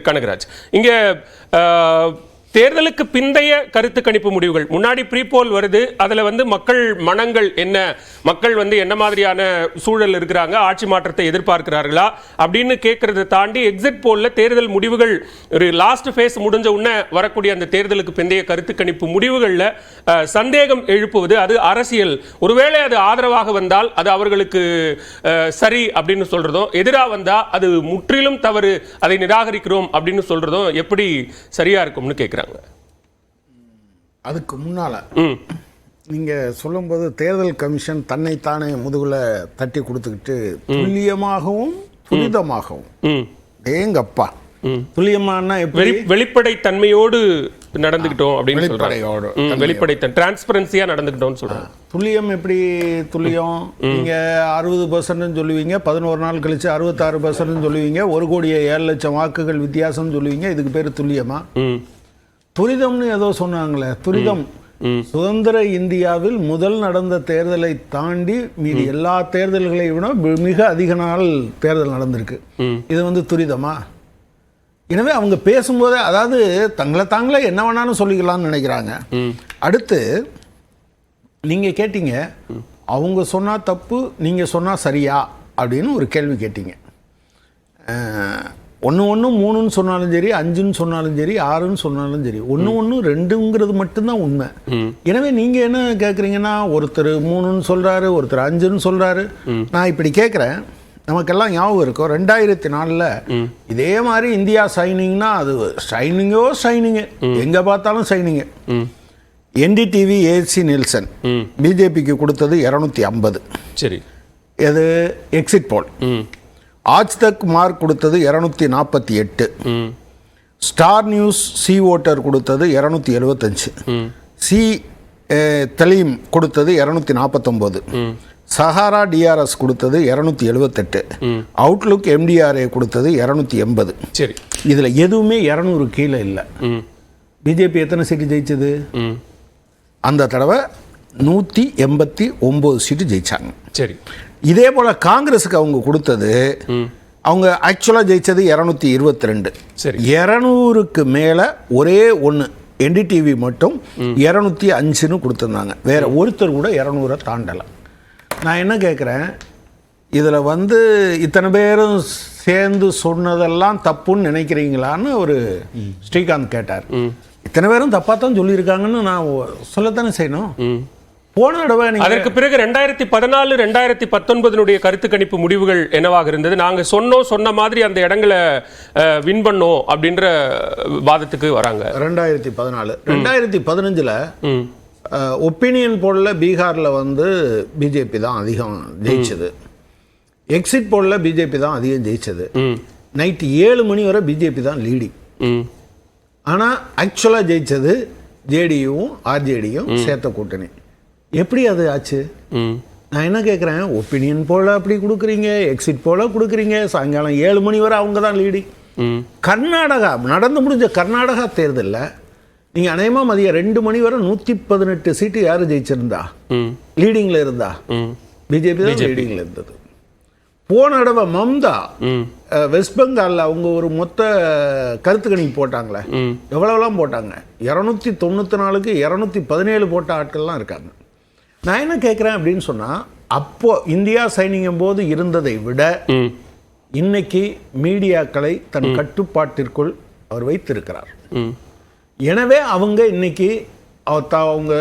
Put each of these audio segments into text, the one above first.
கனகராஜ். இங்க தேர்தலுக்கு பிந்தைய கருத்து கணிப்பு முடிவுகள் முன்னாடி ப்ரீபோல் வருது, அதுல மக்கள் மனங்கள் என்ன, மக்கள் என்ன மாதிரியான சூழல் இருக்கிறாங்க, ஆட்சி மாற்றத்தை எதிர்பார்க்கிறார்களா அப்படின்னு கேட்கறதை தாண்டி எக்ஸிட் போல்ல தேர்தல் முடிவுகள் ஒரு லாஸ்ட் ஃபேஸ் முடிஞ்ச உடனே வரக்கூடிய அந்த தேர்தலுக்கு பிந்தைய கருத்து கணிப்பு முடிவுகளில் சந்தேகம் எழுப்புவது அது அரசியல். ஒருவேளை அது ஆதரவாக வந்தால் அது அவர்களுக்கு சரி அப்படின்னு சொல்றதும், எதிராக வந்தா அது முற்றிலும் தவறு, அதை நிராகரிக்கிறோம் அப்படின்னு சொல்றதும் எப்படி சரியா இருக்கும்னு கேட்கிறாங்க. அதுக்கு முன்னால நீங்க சொல்லும்போது தேர்தல் கமிஷன் தன்னைத்தானே முதுகுல தட்டி கொடுத்துக்கிட்டு துல்லியமாகவும் துரிதமாகவும் ஏங்கப்பா துல்லியமான வெளிப்படை தன்மையோடு நடந்துக்கிட்டோம் அப்படின்னு சொல்றாங்க. வெளிப்படை டிரான்ஸ்பரன்சியா நடந்துக்கிட்டோம்னு சொல்றாங்க. துல்லியம் எப்படி துல்லியம்? நீங்க 60% சொல்லுவீங்க, 11 நாள் கழிச்சு 66% சொல்லுவீங்க, 1,07,00,000 வாக்குகள் வித்தியாசம் சொல்லுவீங்க. இதுக்கு பேரு துல்லியமா? துரிதம்னு ஏதோ சொன்னாங்களே, துரிதம். சுதந்திர இந்தியாவில் முதல் நடந்த தேர்தலை தாண்டி மீதி எல்லா தேர்தல்களை விட மிக அதிக நாள் தேர்தல் நடந்திருக்கு. இது துரிதமா? எனவே அவங்க பேசும்போதே அதாவது தங்களை தாங்களே என்ன வேணாலும் சொல்லிக்கலாம்னு நினைக்கிறாங்க. அடுத்து நீங்க கேட்டீங்க, அவங்க சொன்னா தப்பு, நீங்க சொன்னா சரியா அப்படின்னு ஒரு கேள்வி கேட்டீங்க. 1 1 3ன்னு சொன்னாலும் சரி, 5ன்னு சொன்னாலும் சரி, 6ன்னு சொன்னாலும் சரி, 1 1 2ங்கிறது மட்டும்தான் உண்மை. எனவே நீங்க என்ன கேட்குறீங்கன்னா, ஒருத்தர் 3ன்னு சொல்றாரு, ஒருத்தர் 5ன்னு சொல்றாரு. நான் இப்படி கேட்குறேன், நமக்கெல்லாம் ஞாபகம் இருக்கும் 2004 இதே மாதிரி இந்தியா சைனிங்னா அது ஷைனிங்கு, எங்க பார்த்தாலும் ஷைனிங்கு. NDTV ஏசி நில்சன் பிஜேபிக்கு கொடுத்தது 250. சரி, எது எக்ஸிட் போல். ஆஜ் தக் மார்க் கொடுத்தது 248. ஸ்டார் நியூஸ் சி ஓட்டர் கொடுத்தது 275. சி தலீம் கொடுத்தது 249. சஹாரா டிஆர்எஸ் கொடுத்தது 278. அவுட்லுக் MDRA கொடுத்தது 280. சரி, இதுல எதுவுமே 200 கீழே இல்லை. பிஜேபி எத்தனை சீட்டு ஜெயிச்சது? அந்த தடவை 189 சீட்டு ஜெயிச்சாங்க. சரி, இதே போல காங்கிரஸுக்கு அவங்க கொடுத்தது, அவங்க ஆக்சுவலா ஜெயிச்சது 222. 200க்கு மேல ஒரே ஒன்று NDTV மட்டும் 205ன்னு கொடுத்துருந்தாங்க. வேற ஒருத்தர் கூட 200 தாண்டலை. நான் என்ன கேட்குறேன், இதில் இத்தனை பேரும் சேர்ந்து சொன்னதெல்லாம் தப்புன்னு நினைக்கிறீங்களான்னு ஒரு ஸ்ரீகாந்த் கேட்டார். இத்தனை பேரும் தப்பாக தான் சொல்லியிருக்காங்கன்னு நான் சொல்லத்தானே செய்யணும். போன தடவை அதற்கு பிறகு 2014 2019 கருத்து கணிப்பு முடிவுகள் என்னவாக இருந்தது? நாங்க சொன்ன மாதிரி அந்த இடங்களை வின் பண்ணோம் அப்படின்ற வாதத்துக்கு வராங்க. 2014 2015 ஒப்பீனியன் போல்ல பீகார்ல பிஜேபி தான் அதிகம் ஜெயிச்சது. எக்ஸிட் போல்ல பிஜேபி தான் அதிகம் ஜெயிச்சது. நைட்டு 7 மணி வரை பிஜேபி தான் லீடிங். ஆனா ஆக்சுவலா ஜெயிச்சது ஜேடியும் RJDயும் சேர்த்த கூட்டணி. எப்படி அது ஆச்சு? நான் என்ன கேட்குறேன், ஒப்பீனியன் போல அப்படி கொடுக்குறீங்க, எக்ஸிட் போல கொடுக்குறீங்க, சாயங்காலம் 7 மணி வரை அவங்க தான் லீடிங். கர்நாடகா நடந்து முடிஞ்ச கர்நாடகா தேர்தலில் நீங்கள் அநேகமாக மதியம் 2 மணி வரை 118 சீட்டு யார் ஜெயிச்சிருந்தா லீடிங்கில் இருந்தா? பிஜேபி தான் லீடிங்கில் இருந்தது. போன தடவை மம்தா வெஸ்ட் பெங்காலில் அவங்க ஒரு மொத்த கருத்து கணிப்பு போட்டாங்களே, எவ்வளோலாம் போட்டாங்க? 294க்கு 217 போட்ட ஆட்கள்லாம் இருக்காங்க. நான் என்ன கேட்குறேன் அப்படின்னு சொன்னால், அப்போ இந்தியா சைனிங்கும் போது இருந்ததை விட இன்னைக்கு மீடியாக்களை தன் கட்டுப்பாட்டிற்குள் அவர் வைத்திருக்கிறார். எனவே அவங்க இன்னைக்கு அவங்க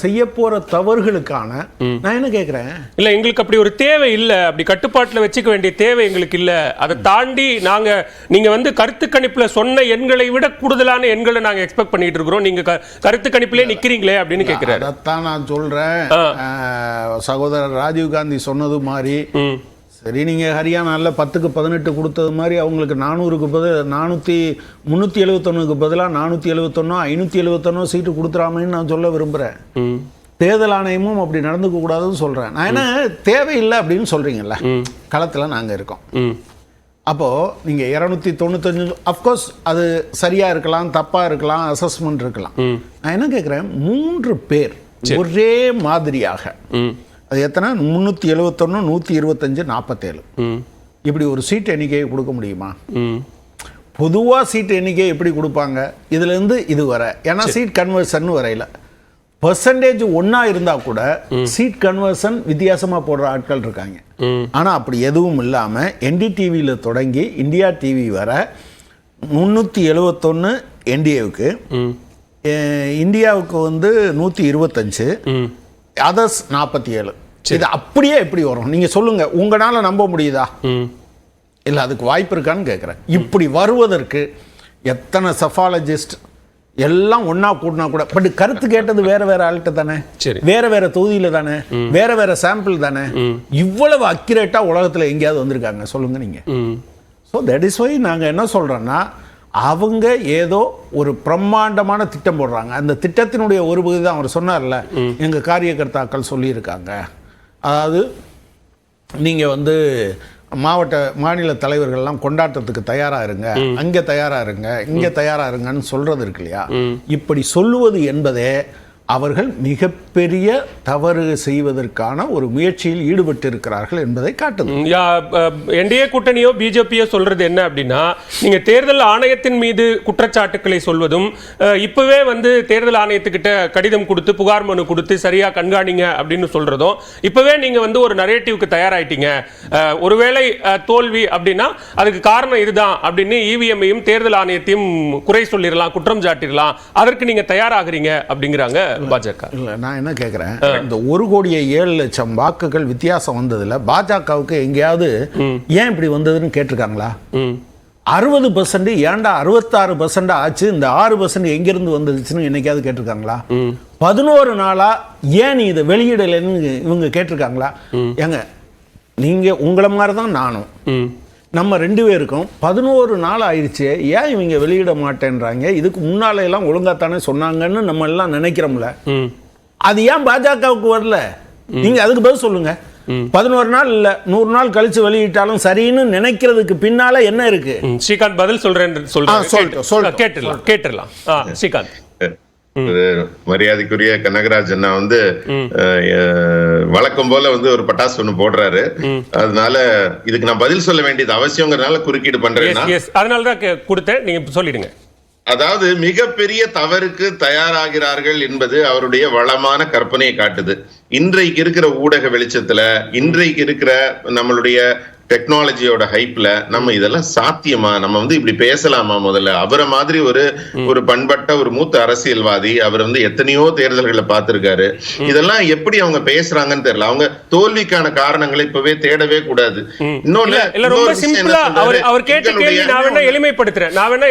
செய்ய போற தவறுகளுக்கான நான் என்ன கேட்கிறேன், இல்ல எங்களுக்கு அப்படி ஒரு தேவை இல்ல, அப்படி கட்டுப்பாட்டுல வச்சுக்க வேண்டிய தேவை எங்களுக்கு இல்ல. அதை தாண்டி நீங்க கருத்து கணிப்புல சொன்ன எண்களை விட கூடுதலான எண்களை நாங்க எக்ஸ்பெக்ட் பண்ணிட்டு இருக்கிறோம், நீங்க கருத்து கணிப்பிலே நிக்கிறீங்களே அப்படின்னு கேட்கிறாரு. அதான் நான் சொல்றேன், சகோதரர் ராஜீவ் காந்தி சொன்னது மாதிரி சரி, நீங்கள் ஹரியானாவில் 10க்கு 18 கொடுத்தது மாதிரி அவங்களுக்கு 400க்கு பதில் 371க்கு பதிலாக 471 571 சீட்டு கொடுத்துறாமன்னு நான் சொல்ல விரும்புகிறேன். தேர்தல் ஆணையமும் அப்படி நடந்துக்க கூடாதுன்னு சொல்கிறேன். நான் என்ன தேவையில்லை அப்படின்னு சொல்கிறீங்கல்ல, களத்தில் நாங்கள் இருக்கோம். அப்போது நீங்கள் 295 அஃப்கோர்ஸ் அது சரியாக இருக்கலாம், தப்பாக இருக்கலாம், அசஸ்மெண்ட் இருக்கலாம். நான் என்ன கேட்குறேன், 3 பேர் ஒரே மாதிரியாக, அது எத்தனை, 371 125 47 இப்படி ஒரு சீட் எண்ணிக்கையை கொடுக்க முடியுமா? பொதுவாக சீட் எண்ணிக்கை எப்படி கொடுப்பாங்க, இதுலேருந்து இது வர, ஏன்னா சீட் கன்வர்ஷன் வரையில் பெர்சன்டேஜ் ஒன்றா இருந்தால் கூட சீட் கன்வர்ஷன் வித்தியாசமாக போடுற ஆட்கள் இருக்காங்க. ஆனால் அப்படி எதுவும் இல்லாமல் NDTVயில் தொடங்கி இந்தியா டிவி வர 371 NDAவுக்கு, இந்தியாவுக்கு வந்து 125, அதர்ஸ் 47. இது அப்படியே எப்படி வரும் நீங்கள் சொல்லுங்கள், உங்களால் நம்ப முடியுதா? இல்லை, அதுக்கு வாய்ப்பு இருக்கான்னு கேட்குறேன். இப்படி வருவதற்கு எத்தனை செஃபாலஜிஸ்ட் எல்லாம் ஒன்றா கூட்டினா கூட, பட் கருத்து கேட்டது வேற வேற ஆள்கிட்ட தானே, வேற வேற தொகுதியில் தானே, வேற வேற சாம்பிள் தானே. இவ்வளவு அக்யூரேட்டாக உலகத்தில் எங்கேயாவது வந்திருக்காங்க சொல்லுங்க நீங்கள். ஸோ தட் இஸ் வை நாங்கள் என்ன சொல்கிறோன்னா, அவங்க ஏதோ ஒரு பிரம்மாண்டமான திட்டம் போடுறாங்க. அந்த திட்டத்தினுடைய ஒரு பகுதி தான் அவர் சொன்னார்ல, எங்கள் காரியகர்த்தாக்கள் சொல்லியிருக்காங்க. அதாவது நீங்கள் வந்து மாநில தலைவர்கள்லாம் கொண்டாட்டத்துக்கு தயாராக இருங்க, அங்கே தயாராக இருங்க, இங்கே தயாராக இருங்கன்னு சொல்கிறது இருக்கு இல்லையா. இப்படி சொல்லுவது என்பதே அவர்கள் மிகப்பெரிய தவறு செய்வதற்கான ஒரு முயற்சியில் ஈடுபட்டு இருக்கிறார்கள் என்பதை காட்டுது. என்டிஏ கூட்டணியோ பிஜேபியோ சொல்றது என்ன அப்படின்னா, நீங்க தேர்தல் ஆணையத்தின் மீது குற்றச்சாட்டுக்களை சொல்வதும், இப்பவே வந்து தேர்தல் ஆணையத்துக்கிட்ட கடிதம் கொடுத்து புகார் மனு கொடுத்து சரியா கண்காணிங்க அப்படின்னு சொல்றதும், இப்பவே நீங்க வந்து ஒரு நரேட்டிவ்க்கு தயாராயிட்டீங்க, ஒருவேளை தோல்வி அப்படின்னா அதுக்கு காரணம் இதுதான் அப்படின்னு இவிஎம்மையும் தேர்தல் ஆணையத்தையும் குறை சொல்லிடலாம், குற்றம் சாட்டிடலாம், அதற்கு நீங்க தயாராகிறீங்க அப்படிங்கிறாங்க பாஜக. இல்ல, நான் என்ன கேட்கிறேன், இந்த 1,07,00,000 வாக்குகள் வித்தியாசம் வந்ததுல பாஜகவுக்கு எங்கேயாவது ஏன் இப்படி வந்ததுன்னு கேட்டிருக்காங்களா? 60% ஏன்டா 66% ஆச்சு, இந்த 6% எங்கிருந்து வந்துச்சுன்னு என்னைக்காவது கேட்டிருக்காங்களா? 11 நாளா ஏன் நீ இதை வெளியிடலைன்னு இவங்க கேட்டிருக்காங்களா? ஏங்க, நீங்க உங்களை மாதிரி தான் நானும், நம்ம 2 பேருக்கும் 11 நாள் ஆயிடுச்சு, ஏன் இவங்க வெளியிட மாட்டேன்றாங்க, இதுக்கு முன்னால எல்லாம் ஒழுங்காத்தானே சொன்னாங்கன்னு நம்ம எல்லாம் நினைக்கிறோம்ல. அது ஏன் பாஜகவுக்கு வரல? நீங்க அதுக்கு பதில் சொல்லுங்க. 11 நாள் இல்ல 100 நாள் கழிச்சு வெளியிட்டாலும் சரின்னு நினைக்கிறதுக்கு பின்னால என்ன இருக்கு? ஸ்ரீகாந்த் பதில் கேட்டுடலாம். ஸ்ரீகாந்த், மரியாதைக்குரிய கனகராஜ் அண்ணா வந்து வழக்கம் போல வந்து ஒரு பட்டாசு ஒண்ணு போடுறாரு. அதனால இதுக்கு நான் பதில் சொல்ல வேண்டியது அவசியங்கிறதுனால குறுக்கீடு பண்றேன். அதனாலதான் கொடுத்தேன், நீங்க சொல்லிடுங்க. அதாவது மிகப்பெரிய தவறுக்கு தயாராகிறார்கள் என்பது அவருடைய வளமான கற்பனையை காட்டுது. இன்றைக்கு இருக்கிற ஊடக வெளிச்சத்துல, இன்றைக்கு இருக்கிற நம்மளுடைய டெக்னாலஜியோட ஹைப்ல நம்ம இதெல்லாம் சாத்தியமா, நம்ம வந்து இப்படி பேசலாமா? முதல்ல அவரை மாதிரி ஒரு பண்பட்ட ஒரு மூத்த அரசியல்வாதி, அவர் வந்து எத்தனையோ தேர்தல்களை பார்த்திருக்காரு. இதெல்லாம் எப்படி அவங்க பேசுறாங்கன்னு தெரியல. அவங்க தோல்விக்கான காரணங்களை இப்பவே தேடவே கூடாது.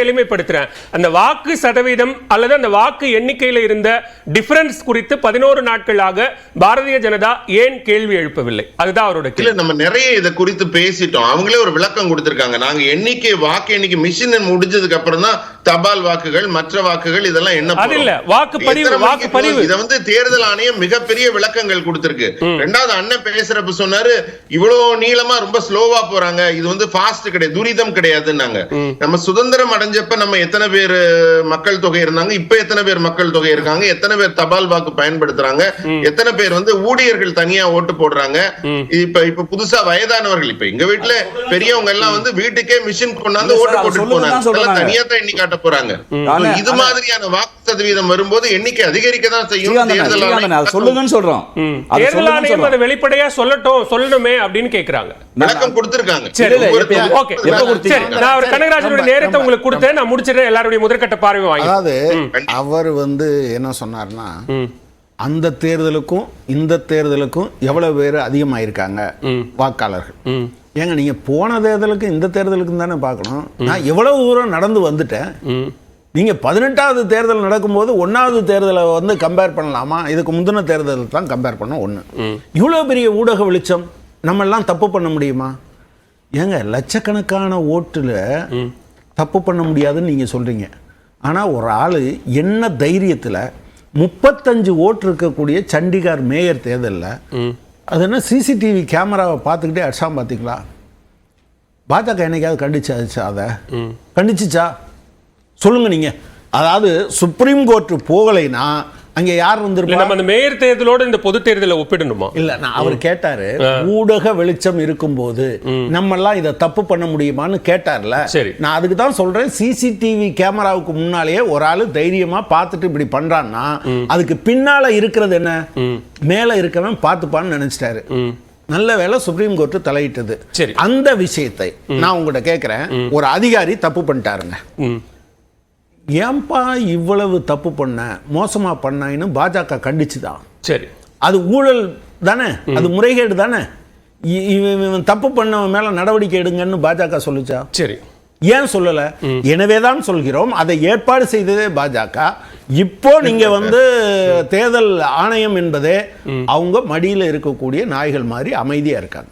எளிமைப்படுத்துறேன். அந்த வாக்கு சதவீதம் அல்லது அந்த வாக்கு எண்ணிக்கையில் இருந்த டிஃபரன்ஸ் குறித்து 11 நாட்களாக பாரதிய ஜனதா ஏன் கேள்வி எழுப்பவில்லை? அதுதான் அவரோட கேள்வி. நம்ம நிறைய இதை குறித்து பேசிட்டோம். அவங்களே ஒரு விளக்கம் கொடுத்திருக்காங்க. நாங்க வாக்கு எண்ணிக்கை மிஷின் முடிஞ்சதுக்கு அப்புறம் தான் தபால் வாக்குகள், மற்ற வாக்குகள் இதெல்லாம் என்ன வாக்குப்பதிவு இத வந்து தேர்தல் ஆணையம் மிகப்பெரிய விளக்கங்கள் கொடுத்திருக்கு. ரெண்டாவது அண்ணன் பேசுறப்ப சொன்னாரு, இவ்வளவு நீளமா ரொம்ப ஸ்லோவா போறாங்க, இது வந்து ஃபாஸ்ட் கிடையாது, துரிதம் கிடையாதுன்னாங்க. நம்ம சுதந்திரம் அடைஞ்சப்ப நம்ம எத்தனை பேர் மக்கள் தொகை இருந்தாங்க, இப்ப எத்தனை பேர் மக்கள் தொகை இருக்காங்க, எத்தனை பேர் தபால் வாக்கு பயன்படுத்துறாங்க, எத்தனை பேர் வந்து ஊழியர்கள் தனியா ஓட்டு போடுறாங்க, இப்ப புதுசா வயதானவர்கள், இப்ப எங்க வீட்டுல பெரியவங்க எல்லாம் வந்து வீட்டுக்கே மிஷின் கொண்டாந்து ஓட்டு போட்டு போனாங்க, தனியா தான் எண்ணி காட்ட போறாங்க. இது மாதிரியான வாக்கு சதவீதம் வரும்போது எண்ணிக்கை அதிகரிக்க தான் செய்யும். சொல்லுங்கன்னு சொல்றோம். தேர்தல் ஆணையம் அதை வெளிப்படையா சொல்லணுமே அப்படின்னு கேக்குறாங்க. விளக்கம் கொடுத்திருக்காங்க. நான் ஒரு கனகராஜனுடைய நேரத்தை உங்களுக்கு கொடுத்தேன், நான் முடிச்சிடுறேன். எல்லாருடைய முதற்கட்ட பார்வை வாங்கி. அதாவது அவர் வந்து என்ன சொன்னார்னா, அந்த தேர்தலுக்கும் இந்த தேர்தலுக்கும் எவ்வளவு பேர் அதிகமாயிருக்காங்க வாக்காளர்கள். ஏங்க, நீங்க போன தேர்தலுக்கு இந்த தேர்தலுக்கும் தானே பார்க்கணும். நான் எவ்வளவு தூரம் நடந்து வந்துட்டேன். நீங்க 18வது தேர்தல் நடக்கும்போது 1வது தேர்தலை வந்து கம்பேர் பண்ணலாமா? இதுக்கு முந்தின தேர்தல் தான் கம்பேர் பண்ண ஒண்ணு. இவ்வளவு பெரிய ஊடக வெளிச்சம் நம்ம எல்லாம் தப்பு பண்ண முடியுமா? ஏங்க, லட்சக்கணக்கான ஓட்டுல தப்பு பண்ண முடியாதுன்னு நீங்க சொல்றீங்க. ஆனா ஒரு ஆளு என்ன தைரியத்துல 35 ஓட்டு இருக்கக்கூடிய சண்டிகார் மேயர் தேர்தலில் அது என்ன சிசிடிவி கேமராவை பார்த்துக்கிட்டே அடிச்சாம பார்த்தீங்களா? பாஜக என்னைக்காவது கண்டிச்சா? அதை கண்டிச்சுச்சா? சொல்லுங்க நீங்க. அதாவது சுப்ரீம் கோர்ட் போகலைன்னா அங்க யார் இல்ல வந்திருப்பா? நம்ம அந்த மேயர் தேர்தலோட இந்த பொது தேர்தலை ஒப்பிடணுமா? இல்ல நான் அவர் கேட்டாரு, ஊடக வெளிச்சம் இருக்கும்போது நம்ம எல்லாம் இதை தப்பு பண்ண முடியுமான்னு கேட்டார்ல. சரி. நான் அதுக்கு தான் சொல்றேன், சிசிடிவி கேமராவுக்கு முன்னாலேயே ஒரு ஆளு தைரியமா பார்த்துட்டு இப்படி பண்றான்னா அதுக்கு பின்னால இருக்கிறது என்ன? மேல இருக்கவன் பார்த்துப்பான்னு நினைச்சிட்டாரு. நல்ல வேளை சுப்ரீம் கோர்ட் தலையிட்டது. சரி. அந்த விஷயத்தை நான் உங்ககிட்ட கேட்கிறேன், ஒரு அதிகாரி தப்பு பண்ணிட்டாருங்க, ஏன்பா இவ்வளவு தப்பு பண்ண, மோசமா பண்ணான்னு பாஜக கண்டிச்சுதான். சரி, அது ஊழல் தானே, அது முறைகேடு தானே. இவன் தப்பு பண்ணவன் மேல நடவடிக்கை எடுங்கன்னு பாஜக சொல்லுச்சா? சரி. ஏன் சொல்லல? எனவேதான் சொல்கிறோம், அதை ஏற்பாடு செய்ததே பாஜக. இப்போ நீங்க தேர்தல் ஆணையம் என்பதே அவங்க மடியில இருக்கக்கூடிய நாய்கள் மாதிரி அமைதியா இருக்காங்க.